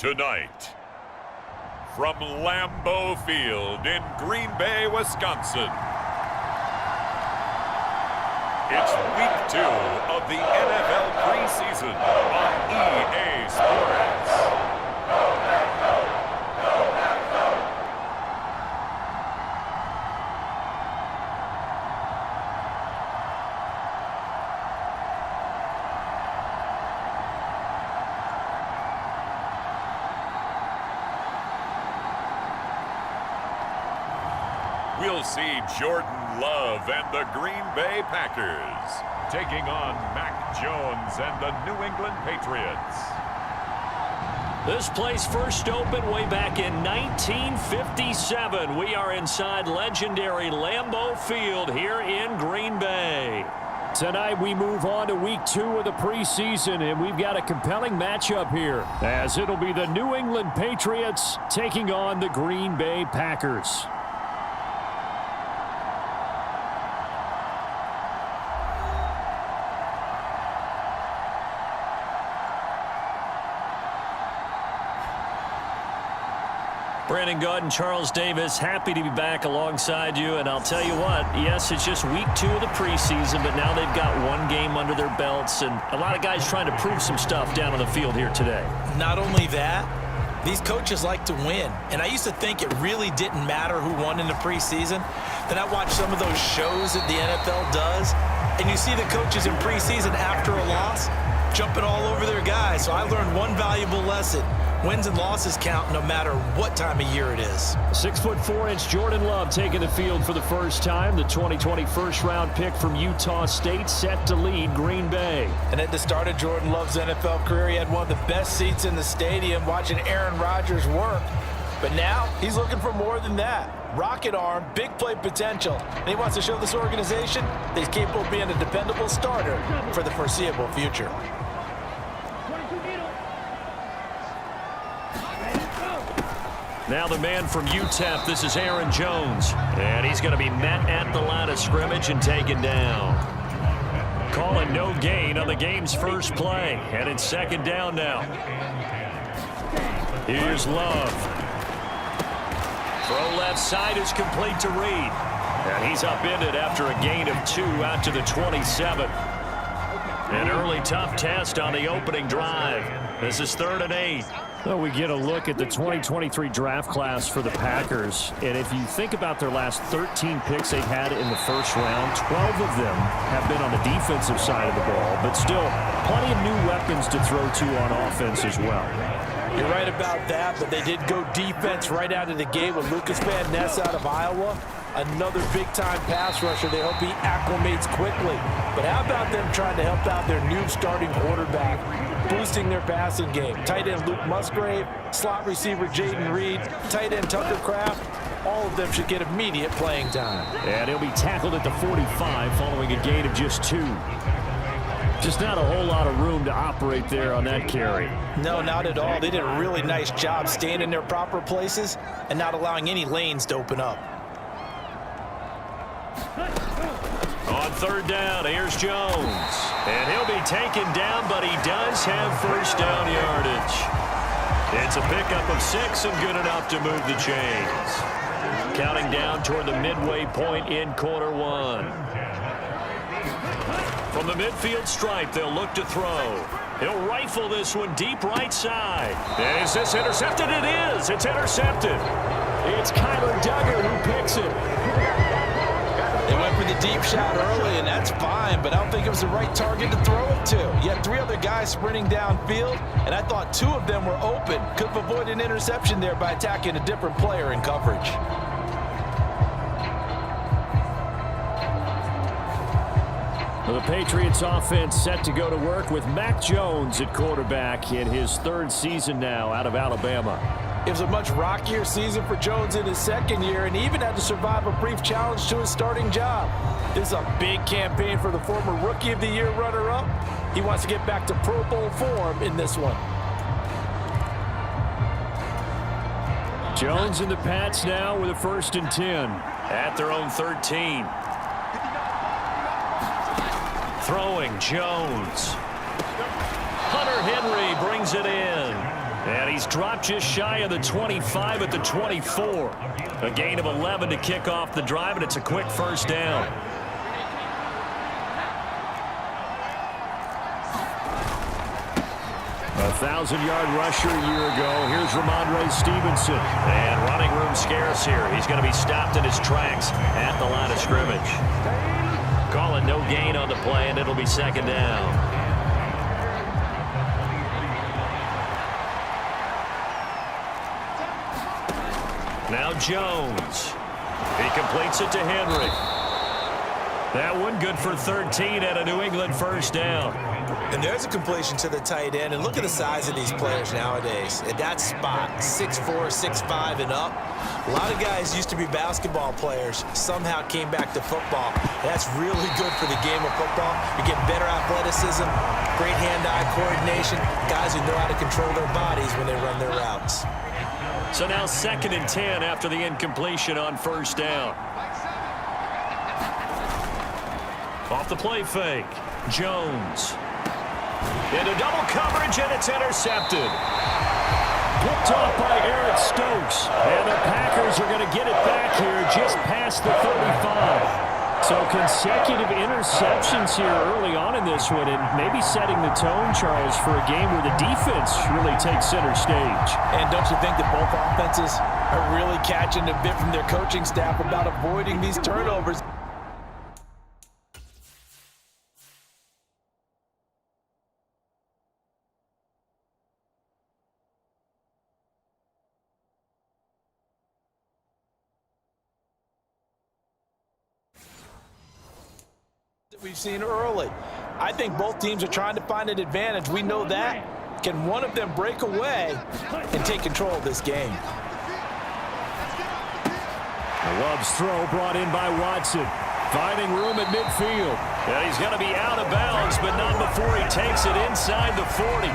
Tonight, from Lambeau Field in Green Bay, Wisconsin, it's Week 2 of the NFL preseason on EA Sports. We'll see Jordan Love and the Green Bay Packers taking on Mac Jones and the New England Patriots. This place first opened way back in 1957. We are inside legendary Lambeau Field here in Green Bay. Tonight we move on to Week 2 of the preseason, and we've got a compelling matchup here, as it'll be the New England Patriots taking on the Green Bay Packers. Brandon Gaudin, Charles Davis, happy to be back alongside you. And I'll tell you what, yes, it's just Week 2 of the preseason, but now they've got one game under their belts, and a lot of guys trying to prove some stuff down on the field here today. Not only that, these coaches like to win. And I used to think it really didn't matter who won in the preseason. Then I watched some of those shows that the NFL does, and you see the coaches in preseason after a loss jumping all over their guys. So I learned one valuable lesson. Wins and losses count no matter what time of year it is. 6'4" Jordan Love taking the field for the first time. The 2020 first-round pick from Utah State set to lead Green Bay. And at the start of Jordan Love's NFL career, he had one of the best seats in the stadium watching Aaron Rodgers work. But now he's looking for more than that. Rocket arm, big play potential. And he wants to show this organization that he's capable of being a dependable starter for the foreseeable future. Now the man from UTEP, this is Aaron Jones. And he's going to be met at the line of scrimmage and taken down. Calling no gain on the game's first play. And it's second down now. Here's Love. Throw left side is complete to Reed. And he's upended after a gain of 2 out to the 27. An early tough test on the opening drive. This is 3rd and 8. Well, we get a look at the 2023 draft class for the Packers. And if you think about their last 13 picks they've had in the first round, 12 of them have been on the defensive side of the ball. But still, plenty of new weapons to throw to on offense as well. You're right about that, but they did go defense right out of the gate with Lucas Van Ness out of Iowa. Another big-time pass rusher. They hope he acclimates quickly. But how about them trying to help out their new starting quarterback, boosting their passing game? Tight end Luke Musgrave, slot receiver Jaden Reed, tight end Tucker Kraft. All of them should get immediate playing time. And he'll be tackled at the 45 following a gain of just 2. Just not a whole lot of room to operate there on that carry. No, not at all. They did a really nice job staying in their proper places and not allowing any lanes to open up. On 3rd down, here's Jones. And he'll be taken down, but he does have first down yardage. It's a pickup of 6 and good enough to move the chains. Counting down toward the midway point in quarter 1. From the midfield stripe, they'll look to throw. He'll rifle this one deep right side. And is this intercepted? It is. It's intercepted. It's Kyler Duggar who picks it. They went for the deep shot early, and that's fine, but I don't think it was the right target to throw it to. You had 3 other guys sprinting downfield, and I thought 2 of them were open. Could have avoided an interception there by attacking a different player in coverage. Well, the Patriots offense set to go to work with Mac Jones at quarterback in his 3rd season now out of Alabama. It was a much rockier season for Jones in his 2nd year, and he even had to survive a brief challenge to his starting job. This is a big campaign for the former Rookie of the Year runner-up. He wants to get back to Pro Bowl form in this one. Jones and the Pats now with a 1st and 10. At their own 13. Throwing Jones. Hunter Henry brings it in. And he's dropped just shy of the 25 at the 24. A gain of 11 to kick off the drive, and it's a quick first down. A 1,000-yard rusher a year ago. Here's Ramondre Stevenson. And running room scarce here. He's going to be stopped in his tracks at the line of scrimmage. Calling no gain on the play, and it'll be second down. Now Jones. He completes it to Henry. That one good for 13 at a New England first down. And there's a completion to the tight end. And look at the size of these players nowadays. At that spot, 6'4", 6'5", and up. A lot of guys used to be basketball players. Somehow came back to football. That's really good for the game of football. You get better athleticism, great hand-eye coordination, guys who know how to control their bodies when they run their routes. So now 2nd and 10 after the incompletion on first down. Off the play fake. Jones. Into double coverage, and it's intercepted. Picked off by Eric Stokes. And the Packers are going to get it back here just past the 35. So consecutive interceptions here early on in this one, and maybe setting the tone, Charles, for a game where the defense really takes center stage. And don't you think that both offenses are really catching a bit from their coaching staff about avoiding these turnovers? We've seen early. I think both teams are trying to find an advantage. We know that. Can one of them break away and take control of this game? Love's throw brought in by Watson. Finding room at midfield. Yeah, he's going to be out of bounds, but not before he takes it inside the 40.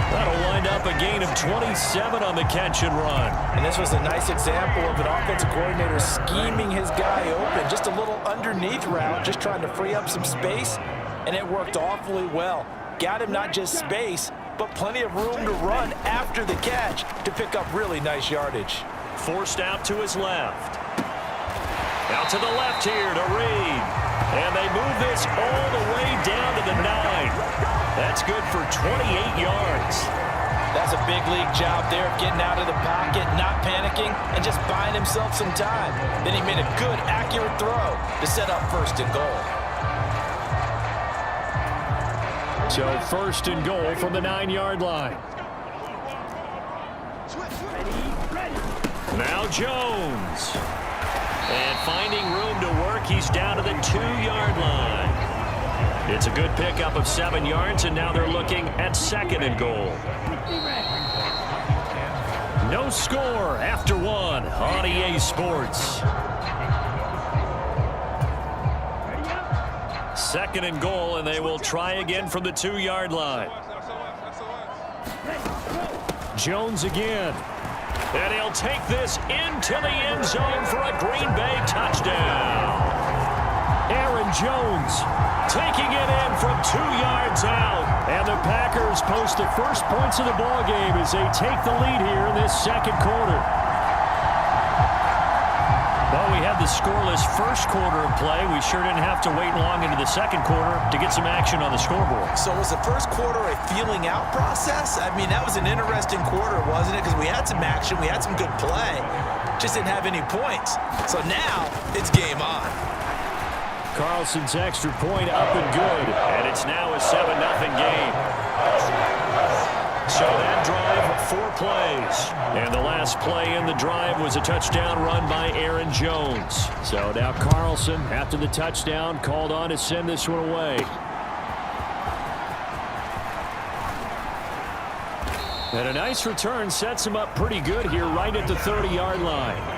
That'll wind up a gain of 27 on the catch and run. And this was a nice example of an offensive coordinator scheming his guy open. Just a little underneath route, just trying to free up some space, and it worked awfully well. Got him not just space, but plenty of room to run after the catch to pick up really nice yardage. Forced out to his left. Out to the left here to Reed. And they move this all the way down to the 9. That's good for 28 yards. That's a big league job there of getting out of the pocket, not panicking, and just buying himself some time. Then he made a good, accurate throw to set up 1st and goal. So 1st and goal from the 9-yard line. Now Jones. And finding room to work, he's down to the 2-yard line. It's a good pickup of 7 yards, and now they're looking at 2nd and goal. No score after 1 on EA Sports. 2nd and goal, and they will try again from the 2-yard line. Jones again. And he'll take this into the end zone for a Green Bay touchdown. Aaron Jones taking it in from 2 yards out. And the Packers post the first points of the ball game as they take the lead here in this 2nd quarter. Well, we had the scoreless first quarter of play. We sure didn't have to wait long into the 2nd quarter to get some action on the scoreboard. So was the first quarter a feeling out process? I mean, that was an interesting quarter, wasn't it? Because we had some action, we had some good play, just didn't have any points. So now it's game on. Carlson's extra point up and good. And it's now a 7-0 game. So that drive, 4 plays. And the last play in the drive was a touchdown run by Aaron Jones. So now Carlson, after the touchdown, called on to send this one away. And a nice return sets him up pretty good here right at the 30-yard line.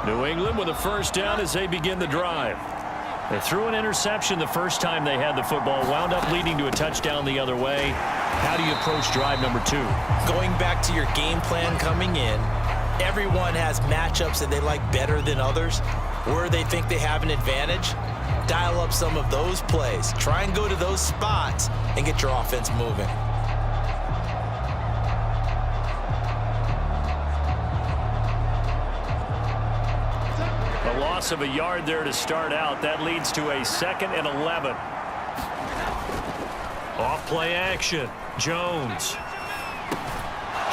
New England with a first down as they begin the drive. They threw an interception the first time they had the football, wound up leading to a touchdown the other way. How do you approach drive number 2? Going back to your game plan coming in, everyone has matchups that they like better than others, where they think they have an advantage. dial up some of those plays. Try and go to those spots and get your offense moving. A loss of a yard there to start out. That leads to a 2nd and 11. Off play action. Jones.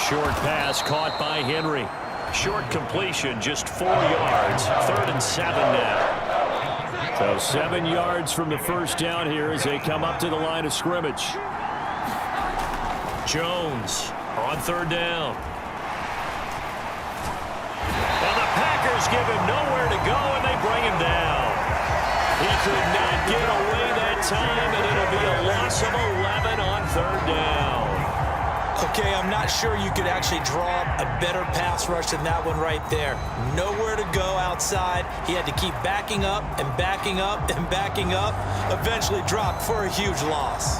Short pass caught by Henry. Short completion, just 4 yards. 3rd and 7 now. So 7 yards from the first down here as they come up to the line of scrimmage. Jones on 3rd down. And the Packers give him nowhere to go, and they bring him down. He could not get away that time, and it'll be a loss of 11 on 3rd down. Okay, I'm not sure you could actually draw a better pass rush than that one right there. Nowhere to go outside. He had to keep backing up and backing up and backing up. Eventually dropped for a huge loss.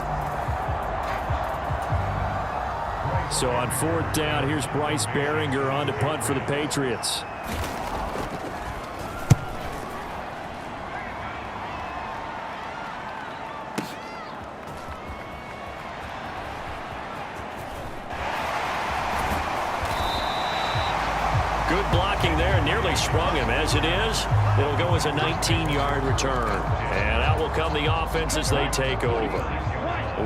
So on 4th down, here's Bryce Baringer on to punt for the Patriots. Good blocking there, nearly sprung him. As it is, it'll go as a 19-yard return. And out will come the offense as they take over.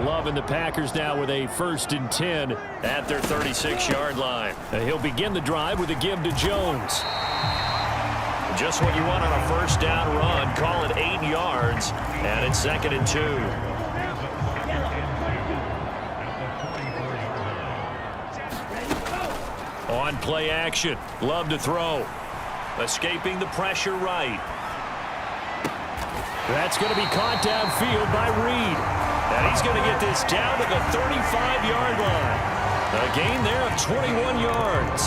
Loving the Packers now with a 1st and 10 at their 36-yard line. And he'll begin the drive with a give to Jones. Just what you want on a 1st down run. Call it 8 yards, and it's 2nd and 2. On play action. Love to throw. Escaping the pressure right. That's going to be caught downfield by Reed. And he's going to get this down to the 35-yard line. A gain there of 21 yards.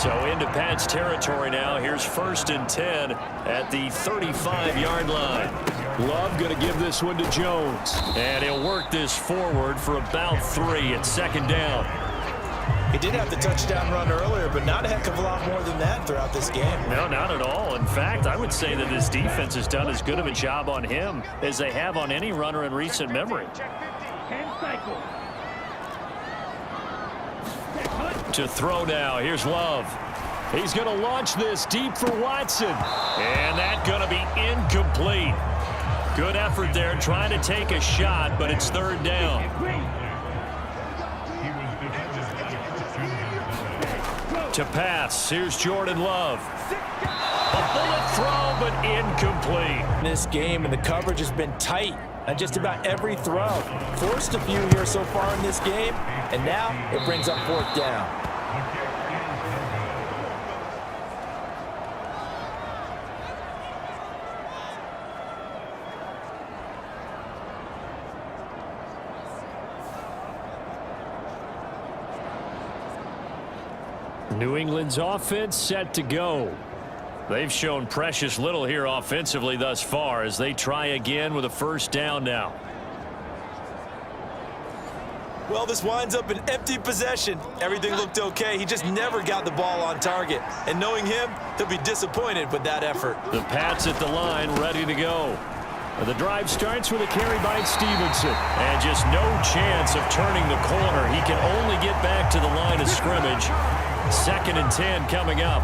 So into Pat's territory now. Here's 1st and 10 at the 35-yard line. Love going to give this one to Jones. And he'll work this forward for about 3 at 2nd down. He did have the touchdown run earlier, but not a heck of a lot more than that throughout this game. No, not at all. In fact, I would say that this defense has done as good of a job on him as they have on any runner in recent memory. To throw now. Here's Love. He's going to launch this deep for Watson. And that's going to be incomplete. Good effort there trying to take a shot, but it's 3rd down. To pass. Here's Jordan Love. A bullet throw, but incomplete. This game, and the coverage has been tight on just about every throw. Forced a few here so far in this game, and now it brings up 4th down. New England's offense set to go. They've shown precious little here offensively thus far as they try again with a 1st down now. Well, this winds up an empty possession. Everything looked okay. He just never got the ball on target. And knowing him, he'll be disappointed with that effort. The Pats at the line ready to go. The drive starts with a carry by Stevenson. And just no chance of turning the corner. He can only get back to the line of scrimmage. 2nd and 10 coming up.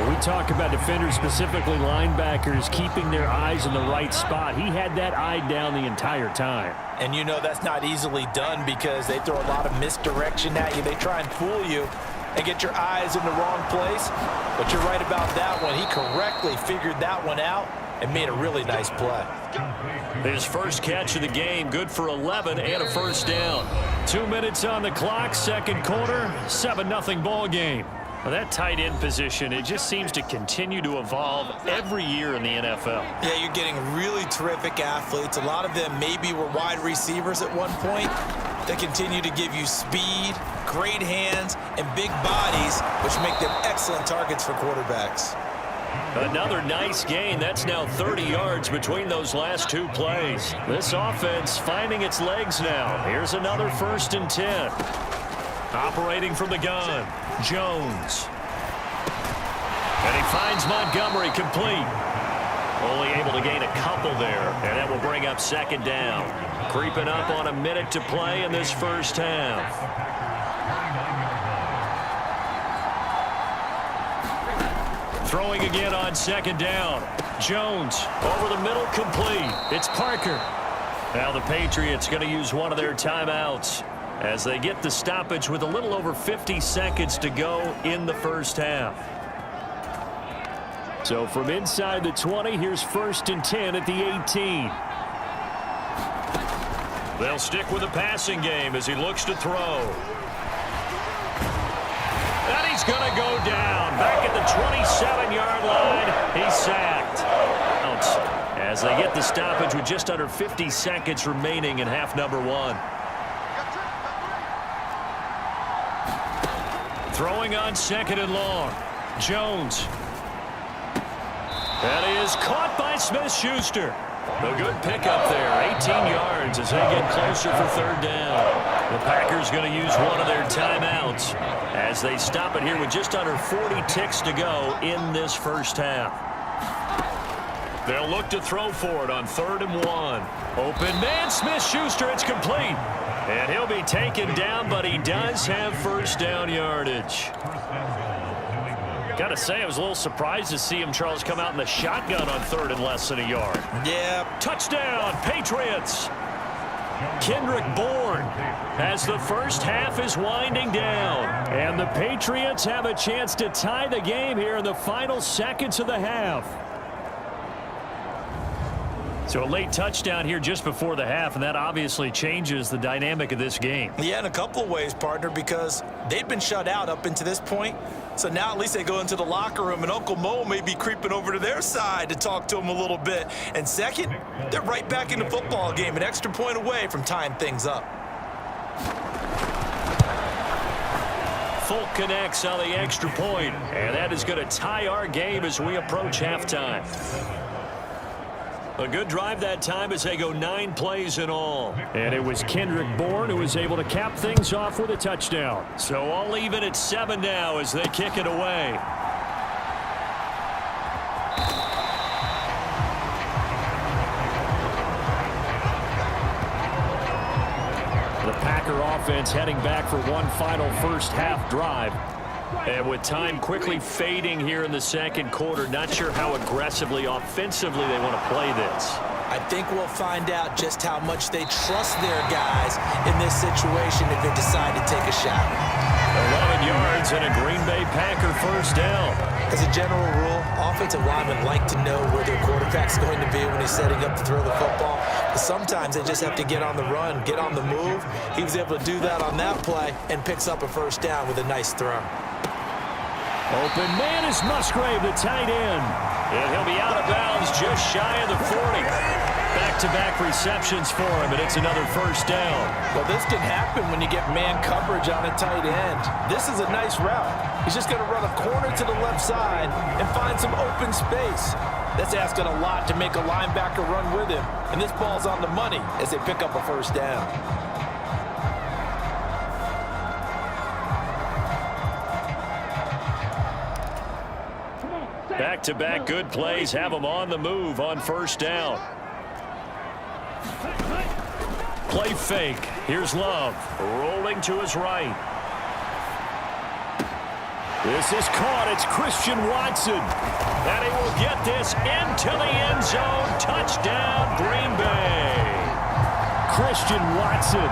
We talk about defenders, specifically linebackers, keeping their eyes in the right spot. He had that eye down the entire time. And you know that's not easily done because they throw a lot of misdirection at you. They try and fool you and get your eyes in the wrong place. But you're right about that one. He correctly figured that one out and made a really nice play. His first catch of the game, good for 11 and a 1st down. 2 minutes on the clock, 2nd quarter, 7-0 ball game. Well, that tight end position, it just seems to continue to evolve every year in the NFL. Yeah, you're getting really terrific athletes. A lot of them maybe were wide receivers at one point. They continue to give you speed, great hands, and big bodies, which make them excellent targets for quarterbacks. Another nice gain. That's now 30 yards between those last 2 plays. This offense finding its legs now. Here's another 1st and 10. Operating from the gun, Jones. And he finds Montgomery complete. Only able to gain a couple there, and that will bring up second down. Creeping up on a minute to play in this first half. Throwing again on second down. Jones over the middle, complete. It's Parker. Now the Patriots going to use one of their timeouts as they get the stoppage with a little over 50 seconds to go in the first half. So from inside the 20, here's 1st and 10 at the 18. They'll stick with the passing game as he looks to throw. And he's going to go down. Back at the 27-yard line. He's sacked. Out as they get the stoppage with just under 50 seconds remaining in half number 1. Throwing on second and long. Jones. That is caught by Smith-Schuster. A good pickup there. 18 yards as they get closer for third down. The Packers going to use one of their timeouts as they stop it here with just under 40 ticks to go in this first half. They'll look to throw for it on 3rd and 1. Open man, Smith-Schuster. It's complete. And he'll be taken down, but he does have first down yardage. Got to say, I was a little surprised to see him, Charles, come out in the shotgun on 3rd and less than a yard. Yeah. Touchdown, Patriots. Kendrick Bourne as the first half is winding down. And the Patriots have a chance to tie the game here in the final seconds of the half. So a late touchdown here just before the half, and that obviously changes the dynamic of this game. Yeah, in a couple of ways, partner, because they've been shut out up until this point. So now at least they go into the locker room, and Uncle Mo may be creeping over to their side to talk to them a little bit. And second, they're right back in the football game, an extra point away from tying things up. Folk connects on the extra point, and that is going to tie our game as we approach halftime. A good drive that time as they go 9 plays in all. And it was Kendrick Bourne who was able to cap things off with a touchdown. So all even at 7 now as they kick it away. The Packer offense heading back for one final first half drive. And with time quickly fading here in the second quarter, not sure how aggressively, offensively they want to play this. I think we'll find out just how much they trust their guys in this situation if they decide to take a shot. 11 yards and a Green Bay Packer first down. As a general rule, offensive linemen like to know where their quarterback's going to be when he's setting up to throw the football. But sometimes they just have to get on the run, get on the move. He was able to do that on that play and picks up a first down with a nice throw. Open man is Musgrave, the tight end. And he'll be out of bounds just shy of the 40. Back-to-back receptions for him, and it's another first down. Well, this can happen when you get man coverage on a tight end. This is a nice route. He's just going to run a corner to the left side and find some open space. That's asking a lot to make a linebacker run with him. And this ball's on the money as they pick up a first down. Back-to-back good plays have them on the move on first down. Play fake. Here's Love. Rolling to his right. This is caught. It's Christian Watson. And he will get this into the end zone. Touchdown, Green Bay. Christian Watson.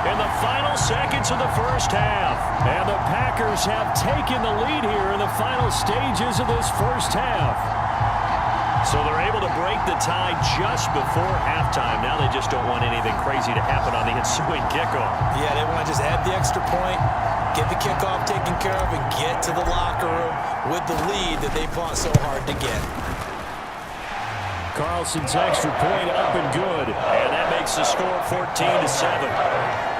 In the final seconds of the first half. And the Packers have taken the lead here in the final stages of this first half. So they're able to break the tie just before halftime. Now they just don't want anything crazy to happen on the ensuing kickoff. Yeah, they want to just add the extra point, get the kickoff taken care of, and get to the locker room with the lead that they fought so hard to get. Carlson's extra point up and good. And that makes the score 14-7.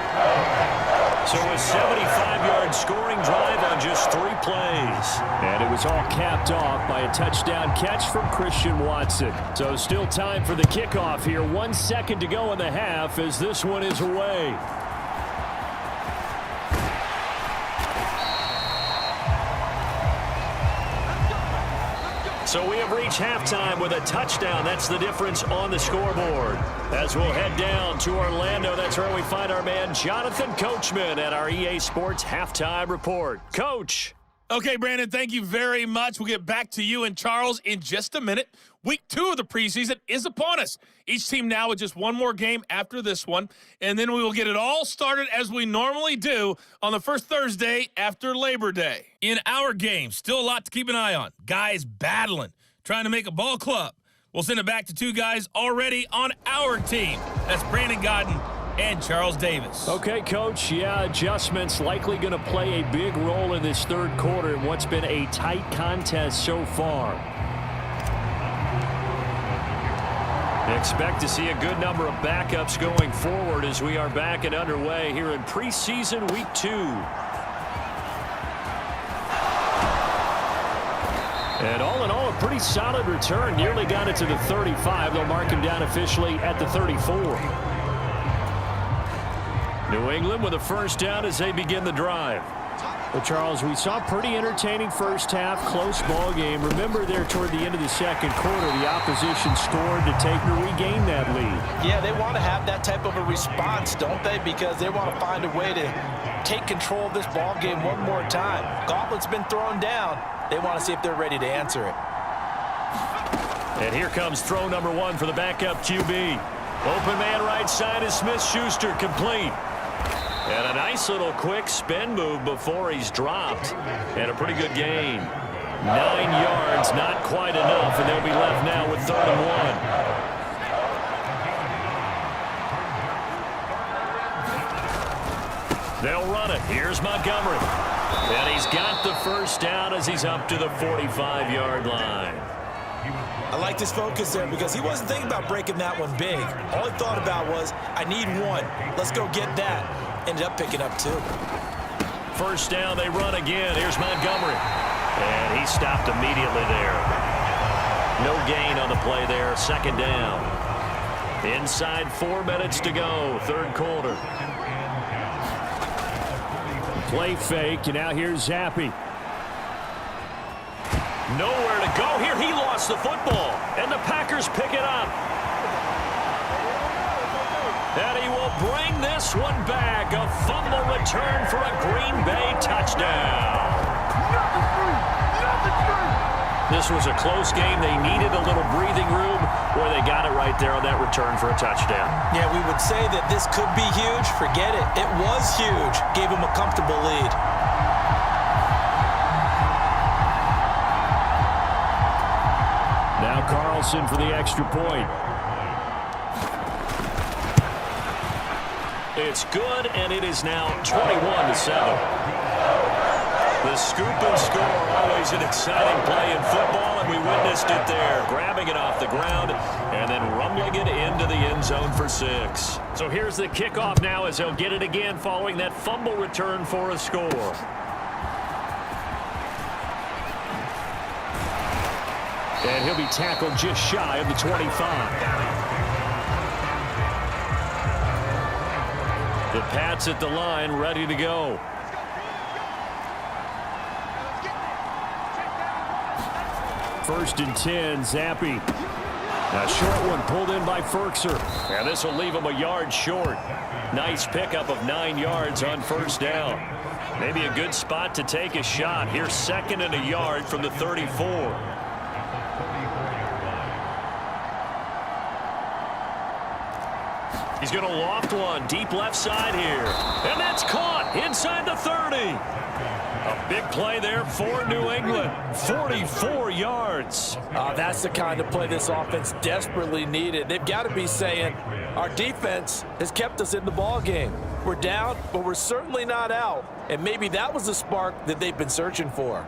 So a 75-yard scoring drive on just 3 plays. And it was all capped off by a touchdown catch from Christian Watson. So still time for the kickoff here. 1 second to go in the half as this one is away. So we have reached halftime with a touchdown. That's the difference on the scoreboard. As we'll head down to Orlando, that's where we find our man Jonathan Coachman at our EA Sports Halftime Report. Coach. Okay, Brandon, thank you very much. We'll get back to you and Charles in just a minute. Week 2 of the preseason is upon us. Each team now with just one more game after this one, and then we will get it all started as we normally do on the first Thursday after Labor Day. In our game, still a lot to keep an eye on. Guys battling, trying to make a ball club. We'll send it back to 2 guys already on our team. That's Brandon Godden and Charles Davis. Okay, Coach, adjustments likely going to play a big role in this third quarter in what's been a tight contest so far. Expect to see a good number of backups going forward as we are back and underway here in preseason week 2. And all in all, a pretty solid return. Nearly got it to the 35. They'll mark him down officially at the 34. New England with a first down as they begin the drive. Well, Charles, we saw a pretty entertaining first half, close ball game. Remember there toward the end of the second quarter, the opposition scored to regain that lead. Yeah, they want to have that type of a response, don't they? Because they want to find a way to take control of this ball game one more time. Gauntlet's been thrown down. They want to see if they're ready to answer it. And here comes throw number 1 for the backup QB. Open man right side is Smith-Schuster, complete. And a nice little quick spin move before he's dropped. And a pretty good gain. 9 yards, not quite enough, and they'll be left now with 3rd and 1. They'll run it. Here's Montgomery. And he's got the first down as he's up to the 45-yard line. I like his focus there because he wasn't thinking about breaking that one big. All he thought about was, I need 1. Let's go get that. Ended up picking up 2. First down, they run again. Here's Montgomery. And he stopped immediately there. No gain on the play there. Second down. Inside 4 minutes to go. Third quarter. Play fake, and now here's Zappe. Nowhere to go here. He lost the football, and the Packers pick it up. And he will bring this one back. A fumble return for a Green Bay touchdown. This was a close game. They needed a little breathing room where they got it right there on that return for a touchdown. Yeah, we would say that this could be huge. Forget it. It was huge. Gave him a comfortable lead. Now Carlson for the extra point. It's good, and it is now 21-7. The scoop and score, always an exciting play in football, and we witnessed it there, grabbing it off the ground and then rumbling it into the end zone for 6. So here's the kickoff now as they'll get it again following that fumble return for a score. And he'll be tackled just shy of the 25. The Pats at the line, ready to go. First and 10, Zappe. A short one pulled in by Firkser. And this will leave him a yard short. Nice pickup of 9 yards on first down. Maybe a good spot to take a shot. Here's 2nd and a yard from the 34. He's going to loft one deep left side here. And that's caught inside the 30. A big play there for New England. 44 yards. That's the kind of play this offense desperately needed. They've got to be saying, our defense has kept us in the ball game. We're down, but we're certainly not out. And maybe that was the spark that they've been searching for.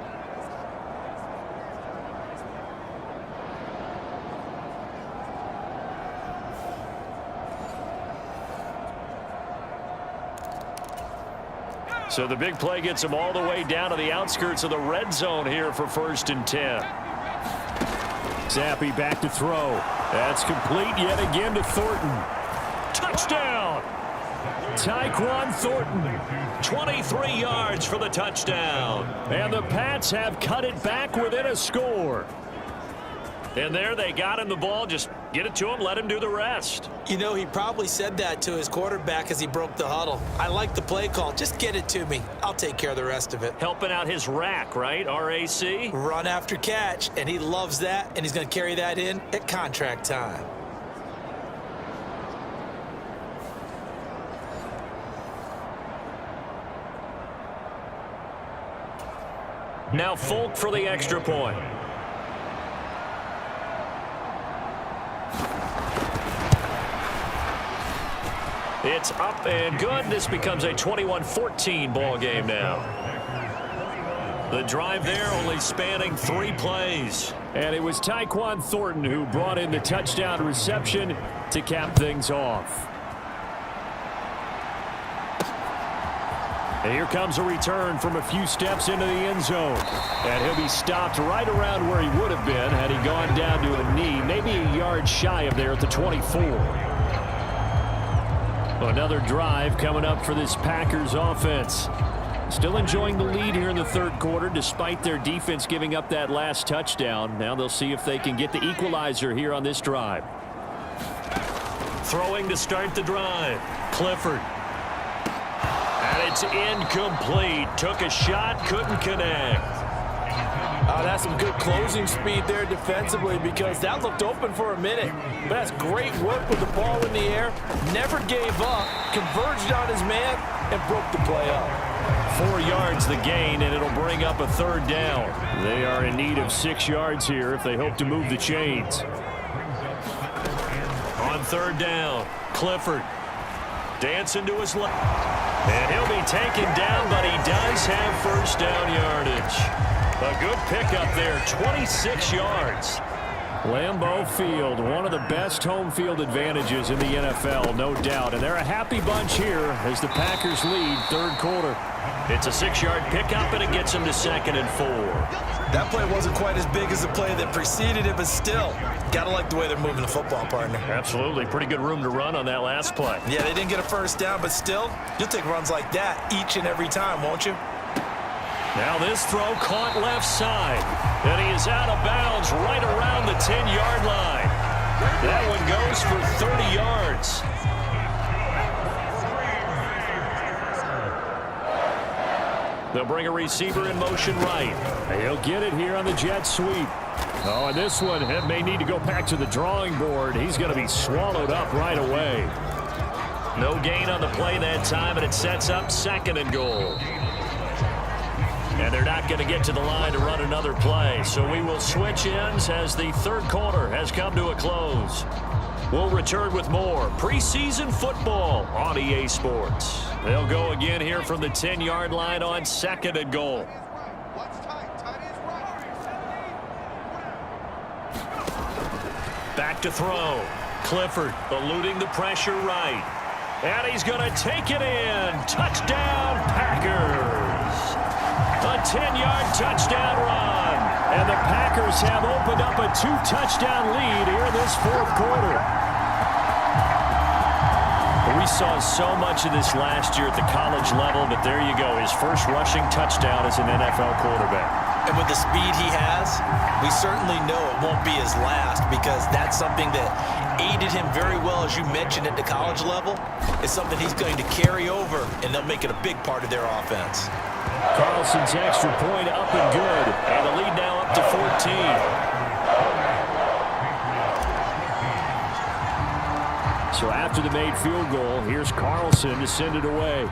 So the big play gets him all the way down to the outskirts of the red zone here for 1st and 10. Zappe back to throw. That's complete yet again to Thornton. Touchdown! Tyquan Thornton. 23 yards for the touchdown. And the Pats have cut it back within a score. And there they got him the ball. Just get it to him, let him do the rest. You know, he probably said that to his quarterback as he broke the huddle. I like the play call. Just get it to me. I'll take care of the rest of it. Helping out his rack, right? RAC? Run after catch, and he loves that, and he's going to carry that in at contract time. Now Folk for the extra point. It's up and good. This becomes a 21-14 ball game now. The drive there only spanning 3 plays. And it was Tyquan Thornton who brought in the touchdown reception to cap things off. And here comes a return from a few steps into the end zone. And he'll be stopped right around where he would have been had he gone down to a knee, maybe a yard shy of there at the 24. Another drive coming up for this Packers offense. Still enjoying the lead here in the third quarter despite their defense giving up that last touchdown. Now they'll see if they can get the equalizer here on this drive. Throwing to start the drive. Clifford. And it's incomplete. Took a shot, couldn't connect. Oh, that's some good closing speed there defensively because that looked open for a minute. But that's great work with the ball in the air. Never gave up, converged on his man, and broke the play up. 4 yards the gain, and it'll bring up a third down. They are in need of 6 yards here if they hope to move the chains. On third down, Clifford dancing to his left. And he'll be taken down, but he does have first down yardage. A good pickup there, 26 yards. Lambeau Field, one of the best home field advantages in the NFL, no doubt. And they're a happy bunch here as the Packers lead third quarter. It's a 6-yard pickup, and it gets him to 2nd and 4. That play wasn't quite as big as the play that preceded it, but still, gotta like the way they're moving the football, partner. Absolutely. Pretty good room to run on that last play. Yeah, they didn't get a first down, but still, you'll take runs like that each and every time, won't you? Now this throw caught left side, and he is out of bounds right around the 10-yard line. That one goes for 30 yards. They'll bring a receiver in motion right. He'll get it here on the jet sweep. Oh, and this one may need to go back to the drawing board. He's going to be swallowed up right away. No gain on the play that time, and it sets up 2nd and goal. And they're not going to get to the line to run another play. So we will switch ends as the third quarter has come to a close. We'll return with more preseason football on EA Sports. They'll go again here from the 10-yard line on 2nd and goal. Back to throw. Clifford eluding the pressure right. And he's going to take it in. Touchdown, Packers. A 10-yard touchdown run. And the Packers have opened up a 2-touchdown lead here in this fourth quarter. We saw so much of this last year at the college level, but there you go. His first rushing touchdown as an NFL quarterback. And with the speed he has, we certainly know it won't be his last because that's something that aided him very well, as you mentioned, at the college level. It's something he's going to carry over, and they'll make it a big part of their offense. Carlson's extra point up and good. And the lead now up to 14. So after the made field goal, here's Carlson to send it away.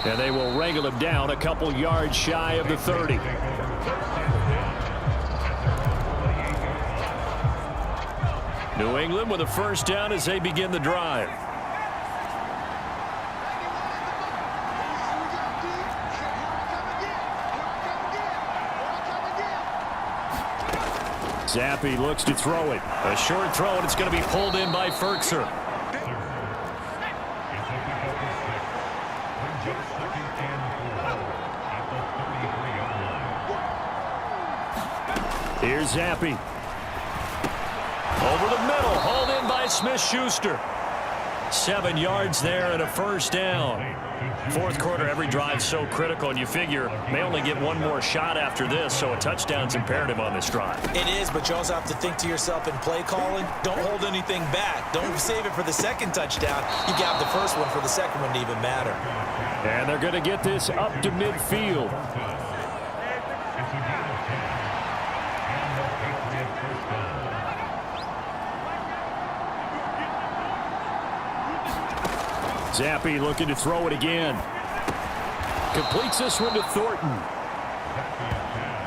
And they will wrangle him down a couple yards shy of the 30. New England with a first down as they begin the drive. Zappi looks to throw it. A short throw, and it's going to be pulled in by Firkser. Here's Zappi. Over the middle, hauled in by Smith-Schuster. 7 yards there and a first down. Fourth quarter, every drive so critical, and you figure may only get one more shot after this, so a touchdown's imperative on this drive. It is, but you also have to think to yourself in play calling, don't hold anything back. Don't save it for the second touchdown. You got the first one for the second one to even matter. And they're going to get this up to midfield. Zappi looking to throw it again. Completes this one to Thornton.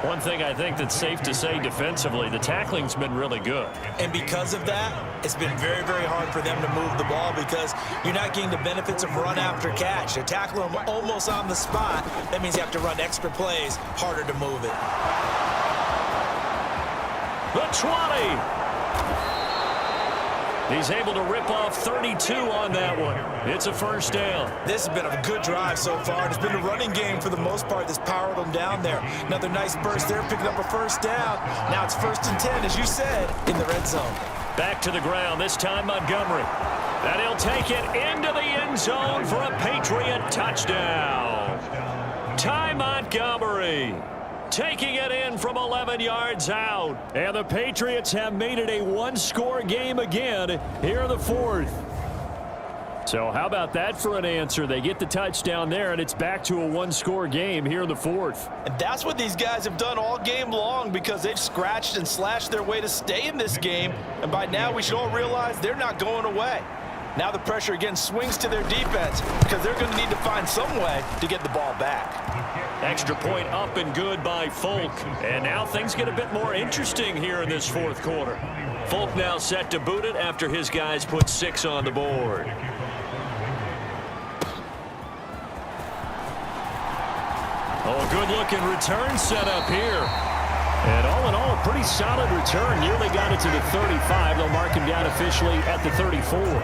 One thing I think that's safe to say defensively, the tackling's been really good. And because of that, it's been very, very hard for them to move the ball because you're not getting the benefits of run after catch. They're tackling them almost on the spot. That means you have to run extra plays, harder to move it. The 20. He's able to rip off 32 on that one. It's a first down. This has been a good drive so far. It's been a running game for the most part that's powered them down there. Another nice burst there, picking up a first down. Now it's 1st and 10, as you said, in the red zone. Back to the ground, this time Montgomery. And he'll take it into the end zone for a Patriot touchdown. Ty Montgomery taking it in from 11 yards out. And the Patriots have made it a one-score game again here in the fourth. So how about that for an answer? They get the touchdown there, and it's back to a one-score game here in the fourth. And that's what these guys have done all game long because they've scratched and slashed their way to stay in this game. And by now, we should all realize they're not going away. Now the pressure again swings to their defense because they're going to need to find some way to get the ball back. Extra point up and good by Folk. And now things get a bit more interesting here in this fourth quarter. Folk now set to boot it after his guys put 6 on the board. Oh, a good-looking return set up here. And all in all, a pretty solid return. Nearly got it to the 35. They'll mark him down officially at the 34.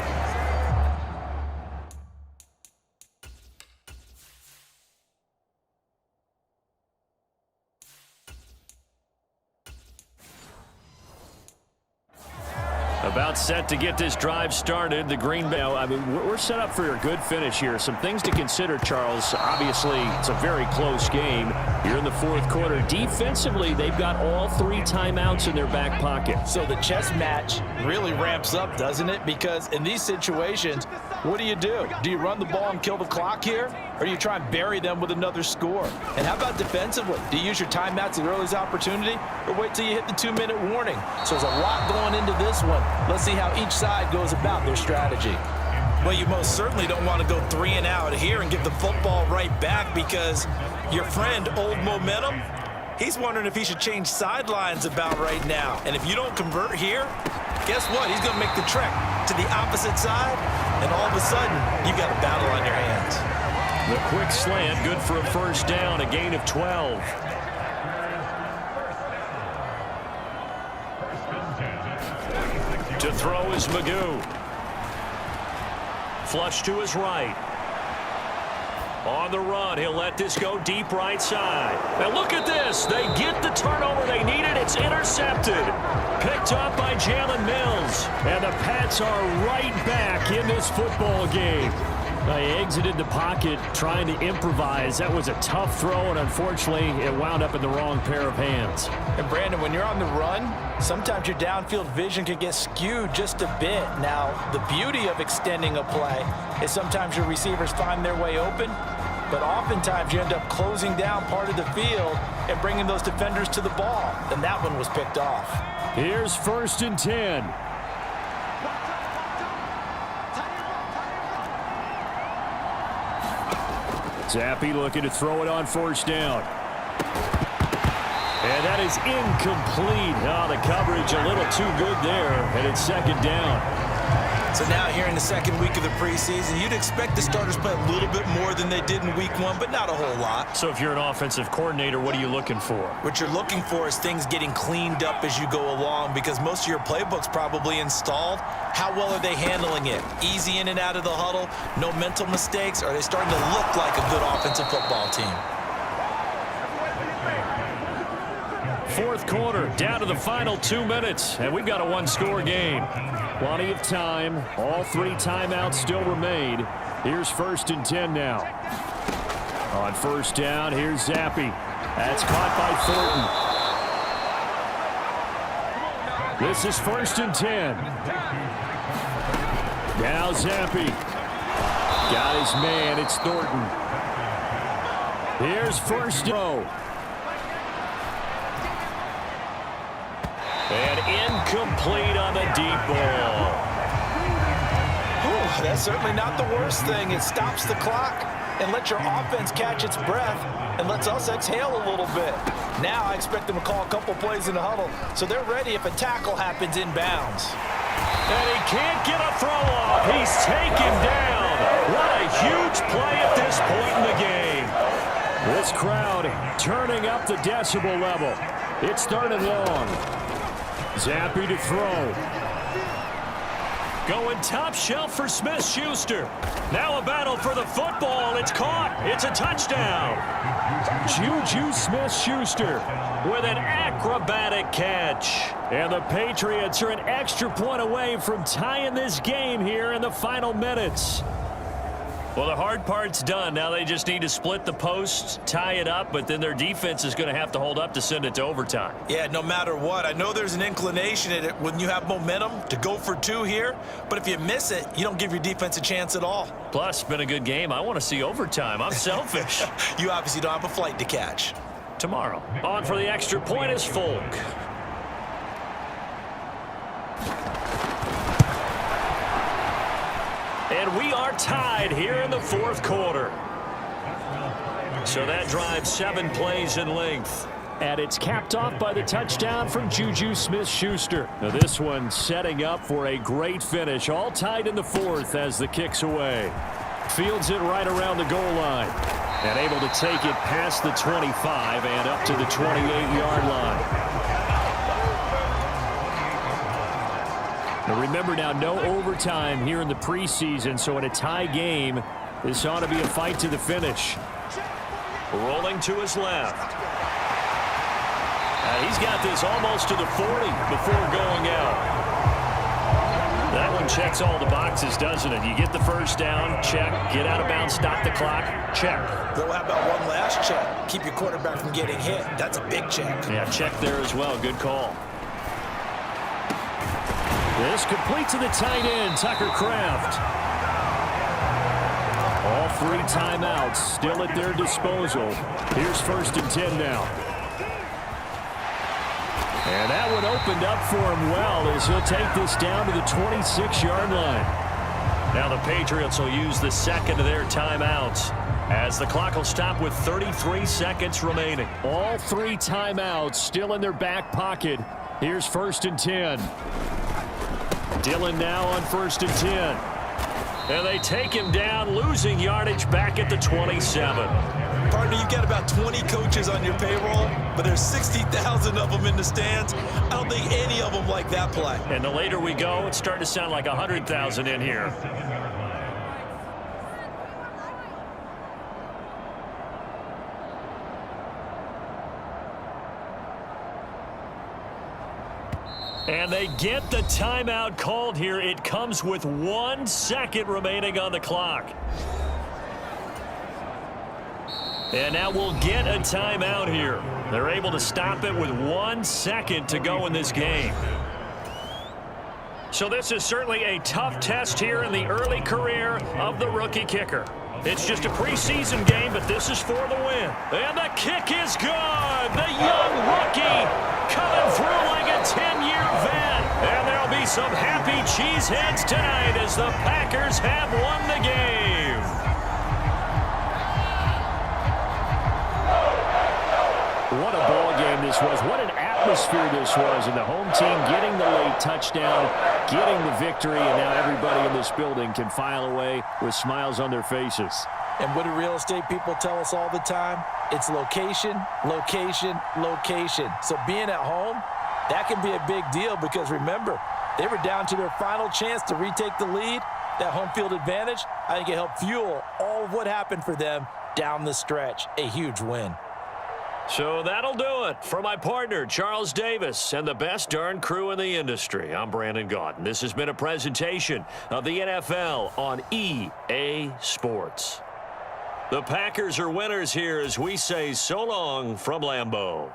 About set to get this drive started. The Green Bay, I mean, we're set up for a good finish here. Some things to consider, Charles. Obviously, it's a very close game. You're in the fourth quarter. Defensively, they've got all 3 timeouts in their back pocket. So the chess match really ramps up, doesn't it? Because in these situations, what do? Do you run the ball and kill the clock here? Or do you try and bury them with another score? And how about defensively? Do you use your timeouts at earliest opportunity? Or wait till you hit the 2-minute warning? So there's a lot going into this one. Let's see how each side goes about their strategy. Well, you most certainly don't want to go 3 and out here and get the football right back because your friend, Old Momentum, he's wondering if he should change sidelines about right now. And if you don't convert here, guess what? He's going to make the trek to the opposite side, and all of a sudden, you've got a battle on your hands. The quick slant, good for a first down, a gain of 12. To throw is Magoo. Flush to his right. On the run, he'll let this go deep right side. Now look at this. They get the turnover they needed. It's intercepted. Picked up by Jalen Mills. And the Pats are right back in this football game. They exited the pocket trying to improvise. That was a tough throw, and unfortunately, it wound up in the wrong pair of hands. And Brandon, when you're on the run, sometimes your downfield vision can get skewed just a bit. Now, the beauty of extending a play is sometimes your receivers find their way open, but oftentimes you end up closing down part of the field and bringing those defenders to the ball, and that one was picked off. Here's 1st and 10. Zappi looking to throw it on 1st down. And that is incomplete. Oh, the coverage a little too good there, and it's 2nd down. So now here in the second week of the preseason, you'd expect the starters play a little bit more than they did in week 1, but not a whole lot. So if you're an offensive coordinator, what are you looking for? What you're looking for is things getting cleaned up as you go along because most of your playbook's probably installed. How well are they handling it? Easy in and out of the huddle, no mental mistakes? Are they starting to look like a good offensive football team? Fourth quarter, down to the final 2 minutes, and we've got a one-score game. Plenty of time. All 3 timeouts still remain. Here's 1st and 10 now. On 1st down, here's Zappi. That's caught by Thornton. This is 1st and 10. Now Zappi. Got his man. It's Thornton. Here's 1st row. And incomplete on the deep ball. Whew, that's certainly not the worst thing. It stops the clock and lets your offense catch its breath and lets us exhale a little bit. Now I expect them to call a couple plays in the huddle so they're ready if a tackle happens inbounds. And he can't get a throw off. He's taken down. What a huge play at this point in the game. This crowd turning up the decibel level. It's 3rd and long. Zappi to throw. Going top shelf for Smith-Schuster. Now a battle for the football. It's caught. It's a touchdown. Juju Smith-Schuster With an acrobatic catch. And the Patriots are an extra point away from tying this game here in the final minutes. Well, the hard part's done. Now they just need to split the posts, tie it up, but then their defense is going to have to hold up to send it to overtime. Yeah, no matter what. I know there's an inclination in it when you have momentum to go for 2 here, but if you miss it, you don't give your defense a chance at all. Plus, it's been a good game. I want to see overtime. I'm selfish. You obviously don't have a flight to catch. Tomorrow. On for the extra point is Folk. And we are tied here in the 4th quarter. So that drives 7 plays in length. And it's capped off by the touchdown from Juju Smith-Schuster. Now this one setting up for a great finish. All tied in the 4th as the kick's away. Fields it right around the goal line. And able to take it past the 25 and up to the 28-yard line. Now remember now, no overtime here in the preseason, so in a tie game, this ought to be a fight to the finish. Rolling to his left. He's got this almost to the 40 before going out. That one checks all the boxes, doesn't it? You get the 1st down, check. Get out of bounds, stop the clock, check. Well, how about one last check? Keep your quarterback from getting hit. That's a big check. Yeah, check there as well. Good call. This complete to the tight end, Tucker Kraft. All 3 timeouts still at their disposal. Here's 1st and 10 now. And that one opened up for him well as he'll take this down to the 26-yard line. Now the Patriots will use the 2nd of their timeouts as the clock will stop with 33 seconds remaining. All 3 timeouts still in their back pocket. Here's 1st and 10. Dillon now on 1st and 10. And they take him down, losing yardage back at the 27. Partner, you've got about 20 coaches on your payroll, but there's 60,000 of them in the stands. I don't think any of them like that play. And the later we go, it's starting to sound like 100,000 in here. And they get the timeout called here. It comes with 1 second remaining on the clock. And now we'll get a timeout here. They're able to stop it with 1 second to go in this game. So this is certainly a tough test here in the early career of the rookie kicker. It's just a preseason game, but this is for the win. And the kick is good. The young rookie coming through like a 10-year vet. And there'll be some happy cheeseheads tonight as the Packers have won the game. What a ball game this was. What an atmosphere this was. And the home team getting the late touchdown, getting the victory, and now everybody in this building can file away with smiles on their faces. And what do real estate people tell us all the time? It's location, location, location. So being at home, that can be a big deal because remember, they were down to their final chance to retake the lead. That home field advantage, I think it helped fuel all of what happened for them down the stretch. A huge win. So that'll do it. For my partner, Charles Davis, and the best darn crew in the industry, I'm Brandon Gaudin. This has been a presentation of the NFL on EA Sports. The Packers are winners here as we say so long from Lambeau.